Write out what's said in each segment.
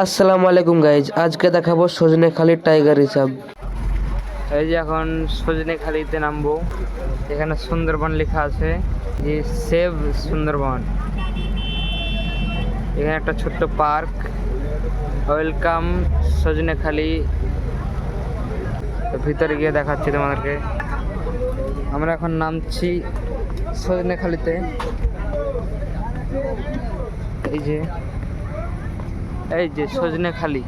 আসসালামু আলাইকুম গাইজ, আজকে দেখাবো সজনেখালি টাইগার রিজার্ভ। এই যে এখন সজনেখালিতে নামবো। এখানে সুন্দরবন লেখা আছে, যে সেভ সুন্দরবন। এখানে একটা ছোট্ট পার্ক, ওয়েলকাম সজনেখালি। ভিতরে গিয়ে দেখাচ্ছি তোমাদেরকে। আমরা এখন নামছি সজনেখালিতে। এই যে সজনেখালি,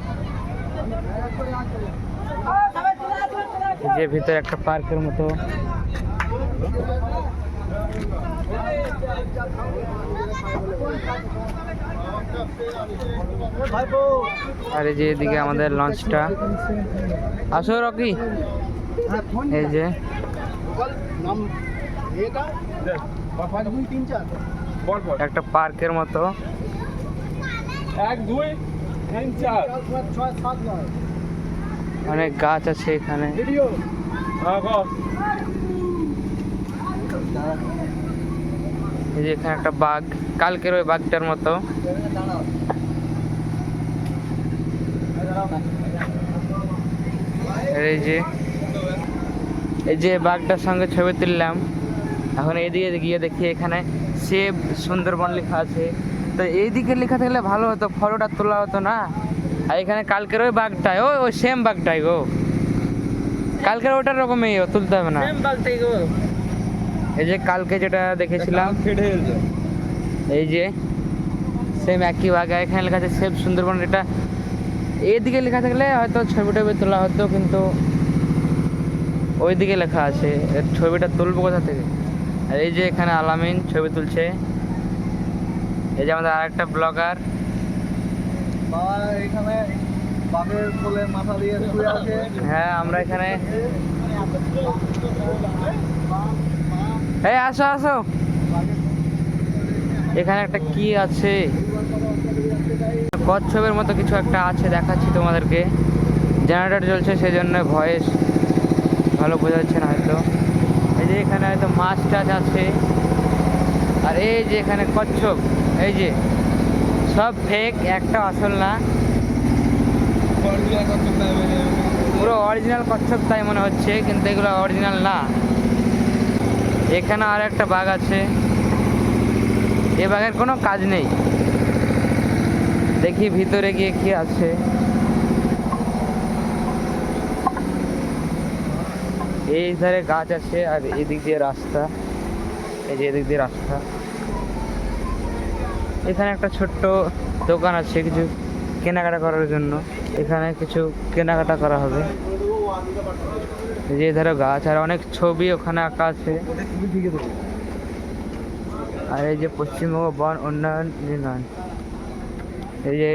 যে ভিতরে একটা পার্কের মতো। আর এই যে এদিকে আমাদের লঞ্চটা। আসো রকি। এই যে একটা পার্কের মতো, 1 2 3 4 অনেক গাছ আছে এখানে। এই যে এখানে একটা বাঘ, কালকের ওই বাঘটার মতো। এই যে বাঘটার সঙ্গে ছবি তুললাম। এখন এইদিকে গিয়ে দেখি এখানে সেভ সুন্দরবন লেখা আছে। তো এইদিকে লেখা থাকলে ভালো হতো, ফটোটা তোলা হতো না। আর এখানে কালকের ওই বাঘটাই, ওই সেম বাঘটাই গো, কালকের ওটার রকমই তুলতে হবে না। এই যে কালকে যেটা দেখেছিলাম, এই যে সেম একই বাঘ। এখানে লেখা আছে সেভ সুন্দরবন। এটা এইদিকে লেখা থাকলে হয়তো ছবি টবি তোলা হতো, কিন্তু ওইদিকে লেখা আছে। এর ছবিটা তুলবো কোথা থেকে? আর এই যে এখানে আলামিন ছবি তুলছে। এই যে আমাদের আরেকটা ব্লগার। হ্যাঁ, আমরা এখানে। এই আসো আসো, এখানে একটা কি আছে, কচ্ছপের মতো কিছু একটা আছে, দেখাচ্ছি তোমাদেরকে। জেনারেটর চলছে, সেই জন্য ভয়েস ভালো বোঝা যাচ্ছে না হয়তো। এই যে এখানে হয়তো মাছ টাছ আছে। আর এই যে এখানে কচ্ছপ, এই যে সব ফেক, একটা আসল না। পুরো অরিজিনাল কচ্ছপ তাই মনে হচ্ছে, কিন্তু এগুলো অরিজিনাল না। এখানে আর একটা বাঘ আছে, এ বাঘের কোনো কাজ নেই। দেখি ভিতরে গিয়ে কি আছে। এই ধারে গাছ আছে, আর এদিক দিয়ে রাস্তা। এই যে এদিক দিয়ে রাস্তা। এখানে একটা ছোট্ট দোকান আছে কিছু কেনাকাটা করার জন্য। এখানে কিছু কেনাকাটা করা হবে। এই যে ধারে গাছ, আর অনেক ছবি ওখানে আঁকা আছে। আর এই যে পশ্চিমবঙ্গ বন উন্নয়ন নির্মাণ। এই যে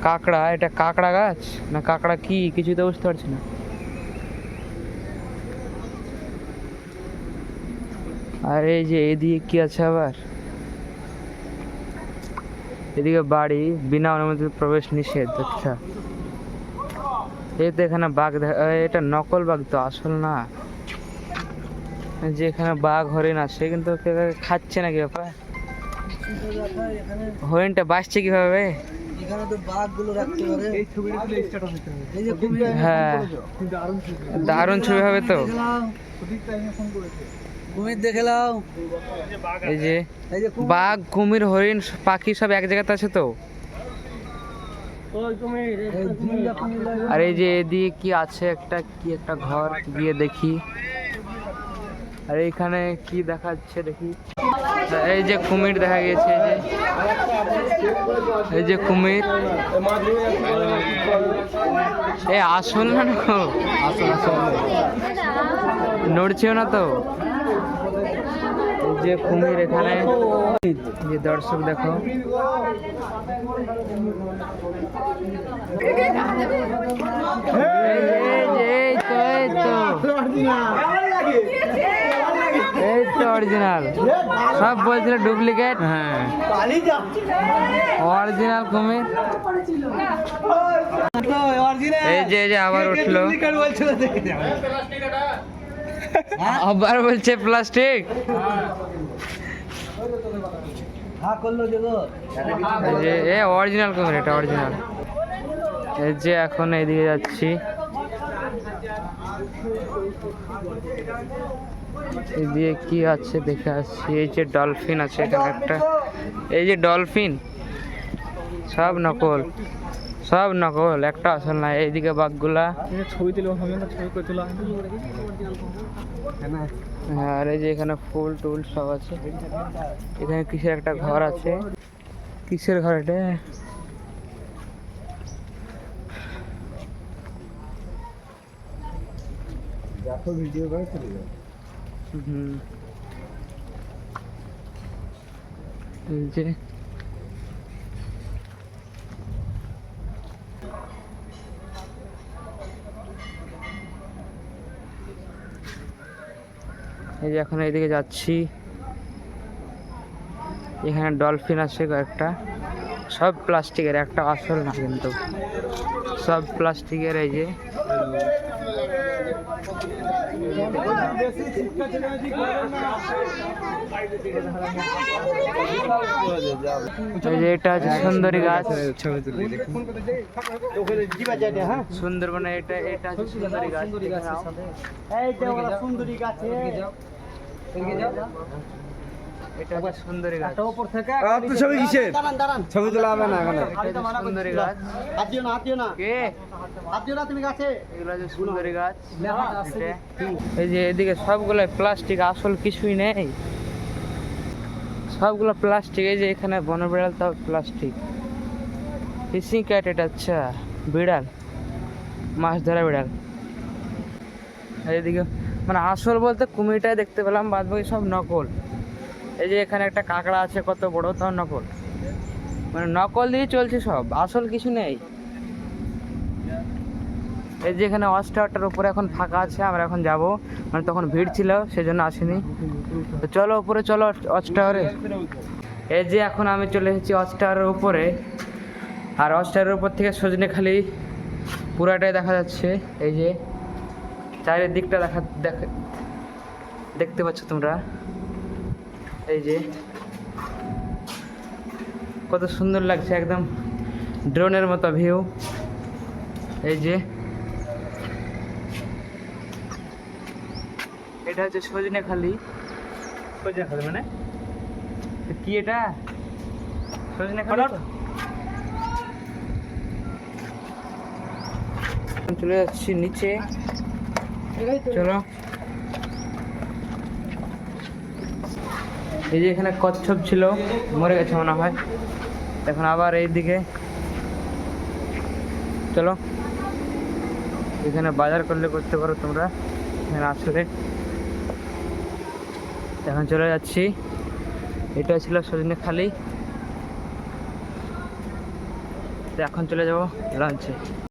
কাঁকড়া, এটা কাঁকড়া গাছ না কাঁকড়া কি কিছুই তো বুঝতে পারছি না। আর এই যে এদিকে কি আছে আবার, এদিকে বাড়ি, বিনা অনুমতিতে প্রবেশ নিষেধ। আচ্ছা, এই তো এখানে বাঘ, এটা নকল বাঘ তো, আসল না। যে এখানে বাঘ হরিণ আছে, কিন্তু খাচ্ছে নাকি ব্যাপার? হরিণটা বাঁচছে কিভাবে? হ্যাঁ, দারুণ ছবি হবে তো। এই যে বাঘ, কুমির, হরিণ, পাখি সব এক জায়গাতে আছে তো। আর এই যে এদিকে কি আছে, একটা ঘর, গিয়ে দেখি। আর এইখানে কি দেখাচ্ছে দেখি। এই যে কুমির দেখা গেছে, এই যে কুমির। এই আসল না, নড়ছেও না তো। এই যে কুমির এখানে, যে দর্শক দেখো। এই তো অরিজিনাল, সব বলছিল ডুপ্লিকেট। হ্যাঁ, অরিজিনাল কুমির। এই যে আবার উঠলো, আবার বলছে প্লাস্টিক। এই যে এ অরিজিনাল কুমির, এটা অরিজিনাল। এই যে এখন এইদিকে যাচ্ছি, এদিকে কি আছে দেখে আসছি। এই যে ডলফিন আছে এখানে একটা, এই যে ডলফিন, সব নকল, সব নকল, একটা আসল না। এইদিকে বাঘগুলা, ছবি তুলে হবে না, ছবি করে তোলা হ্যাঁ। আর এই যে এখানে ফুল টুল সব আছে। এখানে কিসের একটা ঘর আছে, কিসের ঘর এটা? ভিডিও করে চলে যাও। হুম, এই যে এখন এইদিকে যাচ্ছি, এখানে ডলফিন আছে কয়েকটা, সব প্লাস্টিকের, একটা আসল না কিন্তু, সব প্লাস্টিকের। এই যে এই যে এটা হচ্ছে সুন্দরী গাছ, সুন্দরবনে এটা, এটা হচ্ছে সুন্দরী গাছ। সুন্দরী গাছে এটা হচ্ছে সুন্দরী গাছ। উপর থেকে আপনি ছবি কিসের ছবি তোলা হবে না এখানে? এটা হচ্ছে সুন্দরী গাছ। হাত দিও না, হাত দিও না, কে? হাত দিও না তুমি গাছে। এগুলো হচ্ছে সুন্দরী গাছ। এটা। এই যে এদিকে সবগুলো প্লাস্টিক, আসল কিছুই নেই, সবগুলো প্লাস্টিক। এই যে এখানে বনবিড়াল, তাও প্লাস্টিক। ফিশিং ক্যাট এটা, আচ্ছা বিড়াল, মাছ ধরা বিড়াল। আর এদিকে মানে আসল বলতে কুমিরটাই দেখতে পেলাম, বাদ বাকি সব নকল। এই যে এখানে একটা কাঁকড়া আছে কত বড়, তাও নকল, মানে নকল দিয়ে চলছে সব, আসল কিছু নেই। এই যে এখানে ওয়াচ টাওয়ারটার উপরে এখন ফাঁকা আছে, আমরা এখন যাব, মানে তখন ভিড় ছিল সেজন্য আসিনি। তো চলো উপরে চলো, ওয়াচ টাওয়ারে। এই যে এখন আমি চলে এসেছি ওয়াচ টাওয়ারের উপরে, আর ওয়াচ টাওয়ারের উপর থেকে সজনেখালি পুরাটাই দেখা যাচ্ছে। এই যে চারিদিকটা দেখতে পাচ্ছ তোমরা, এই যে কত সুন্দর লাগছে, একদম ড্রোনের মতো ভিউ। এই যে এটা হচ্ছে সজনেখালি, সজনেখালি মানে কি এটা? সজনেখালি। চলে যাচ্ছি নিচে, চলো। এই যে এখানে কচ্ছপ ছিল, মরে গেছে মনে হয়, এখন আবার এই দিকে চলো। এখানে বাজার করলে করতে পারো তোমরা, এখানে আসলে। এখন চলে যাচ্ছি, এটা ছিল সজনেখালি, এখন চলে যাবো লঞ্চে।